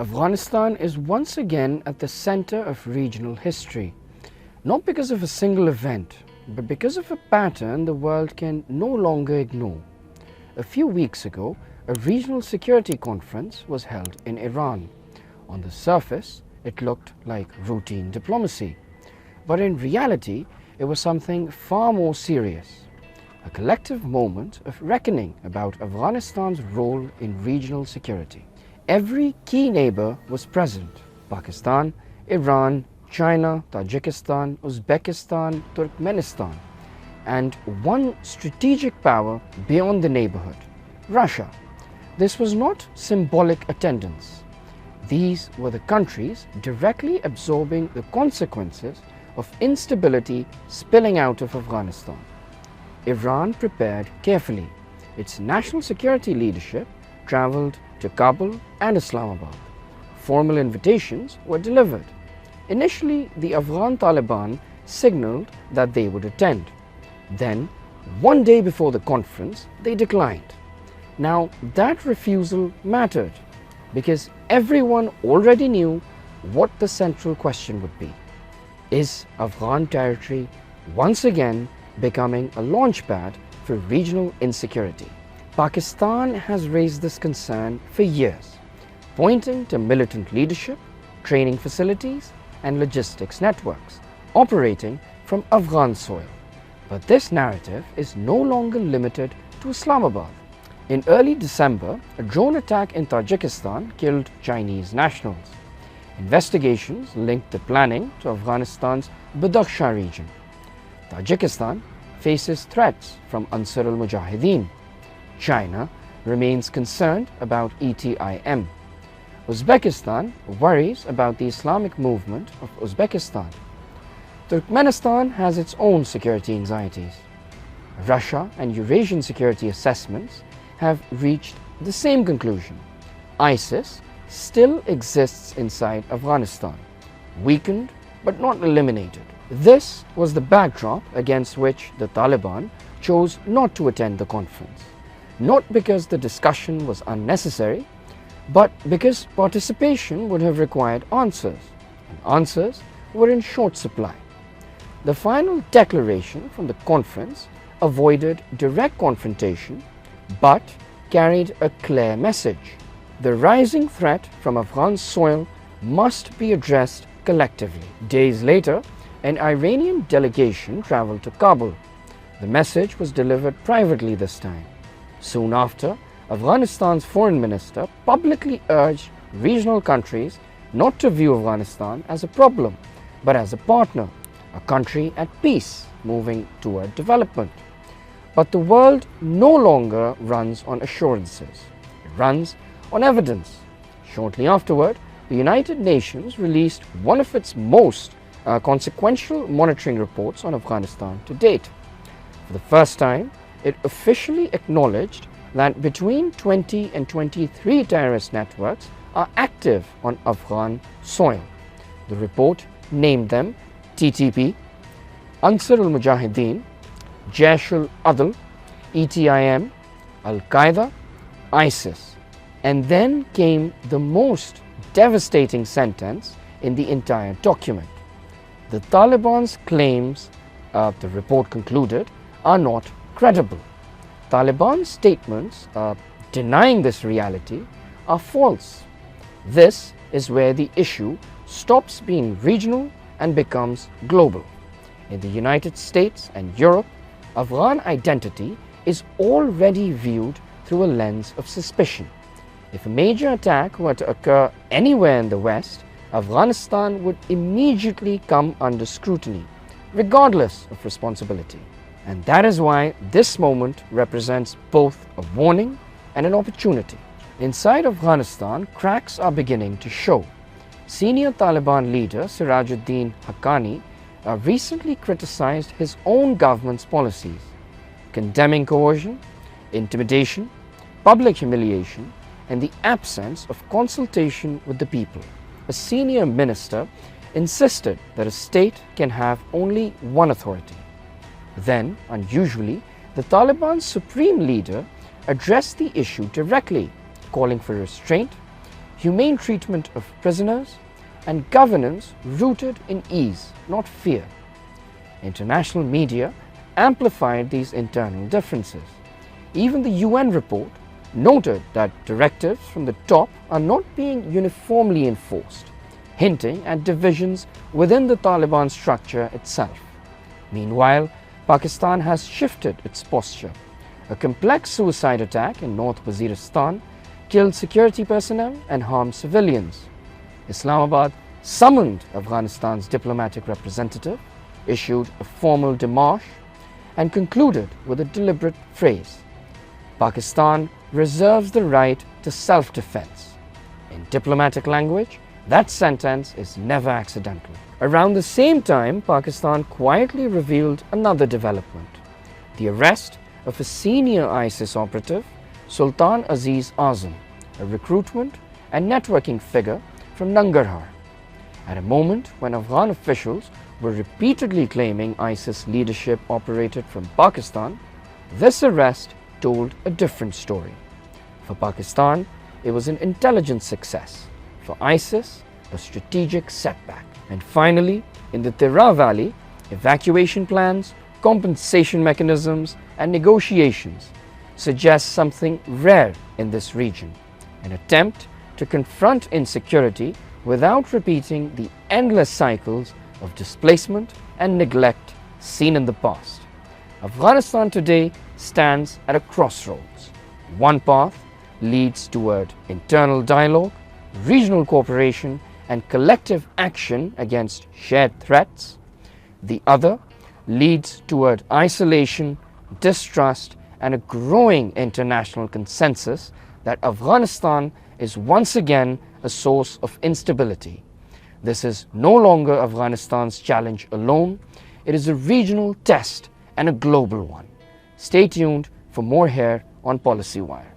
Afghanistan is once again at the center of regional history, not because of a single event, but because of a pattern the world can no longer ignore. A few weeks ago, a regional security conference was held in Iran. On the surface, it looked like routine diplomacy, but in reality, it was something far more serious. A collective moment of reckoning about Afghanistan's role in regional security. Every key neighbor was present: Pakistan, Iran, China, Tajikistan, Uzbekistan, Turkmenistan, and one strategic power beyond the neighborhood, Russia. This was not symbolic attendance. These were the countries directly absorbing the consequences of instability spilling out of Afghanistan. Iran prepared carefully. Its national security leadership traveled to Kabul and Islamabad. Formal invitations were delivered. Initially, the Afghan Taliban signaled that they would attend. Then, one day before the conference, they declined. Now, that refusal mattered because everyone already knew what the central question would be. Is Afghan territory once again becoming a launchpad for regional insecurity? Pakistan has raised this concern for years, pointing to militant leadership, training facilities, and logistics networks operating from Afghan soil. But this narrative is no longer limited to Islamabad. In early December, a drone attack in Tajikistan killed Chinese nationals. Investigations linked the planning to Afghanistan's Badakhshan region. Tajikistan faces threats from Ansar al-Mujahideen. China remains concerned about ETIM. Uzbekistan worries about the Islamic movement of Uzbekistan. Turkmenistan has its own security anxieties. Russia and Eurasian security assessments have reached the same conclusion. ISIS still exists inside Afghanistan, weakened but not eliminated. This was the backdrop against which the Taliban chose not to attend the conference. Not because the discussion was unnecessary, but because participation would have required answers, and answers were in short supply. The final declaration from the conference avoided direct confrontation, but carried a clear message. The rising threat from Afghan soil must be addressed collectively. Days later, an Iranian delegation traveled to Kabul. The message was delivered privately this time. Soon after, Afghanistan's foreign minister publicly urged regional countries not to view Afghanistan as a problem, but as a partner, a country at peace moving toward development. But the world no longer runs on assurances. It runs on evidence. Shortly afterward, the United Nations released one of its most consequential monitoring reports on Afghanistan to date. For the first time, it officially acknowledged that between 20 and 23 terrorist networks are active on Afghan soil. The report named them TTP, Ansar al-Mujahideen, Jaish al-Adl, ETIM, Al-Qaeda, ISIS. And then came the most devastating sentence in the entire document. The Taliban's claims, the report concluded, are not credible. Taliban's statements denying this reality are false. This is where the issue stops being regional and becomes global. In the United States and Europe, Afghan identity is already viewed through a lens of suspicion. If a major attack were to occur anywhere in the West, Afghanistan would immediately come under scrutiny, regardless of responsibility. And that is why this moment represents both a warning and an opportunity. Inside Afghanistan, cracks are beginning to show. Senior Taliban leader Sirajuddin Haqqani recently criticized his own government's policies, condemning coercion, intimidation, public humiliation, and the absence of consultation with the people. A senior minister insisted that a state can have only one authority. Then, unusually, the Taliban's supreme leader addressed the issue directly, calling for restraint, humane treatment of prisoners, and governance rooted in ease, not fear. International media amplified these internal differences. Even the UN report noted that directives from the top are not being uniformly enforced, hinting at divisions within the Taliban structure itself. Meanwhile, Pakistan has shifted its posture. A complex suicide attack in North Waziristan killed security personnel and harmed civilians. Islamabad summoned Afghanistan's diplomatic representative, issued a formal démarche, and concluded with a deliberate phrase: Pakistan reserves the right to self-defense. In diplomatic language, that sentence is never accidental. Around the same time, Pakistan quietly revealed another development: the arrest of a senior ISIS operative, Sultan Aziz Azam, a recruitment and networking figure from Nangarhar. At a moment when Afghan officials were repeatedly claiming ISIS leadership operated from Pakistan, this arrest told a different story. For Pakistan, it was an intelligence success. For ISIS, a strategic setback. And finally, in the Tira Valley, evacuation plans, compensation mechanisms, and negotiations suggest something rare in this region: an attempt to confront insecurity without repeating the endless cycles of displacement and neglect seen in the past. Afghanistan today stands at a crossroads. One path leads toward internal dialogue, regional cooperation, and collective action against shared threats. The other leads toward isolation, distrust, and a growing international consensus that Afghanistan is once again a source of instability. This is no longer Afghanistan's challenge alone. It is a regional test and a global one. Stay tuned for more here on PolicyWire.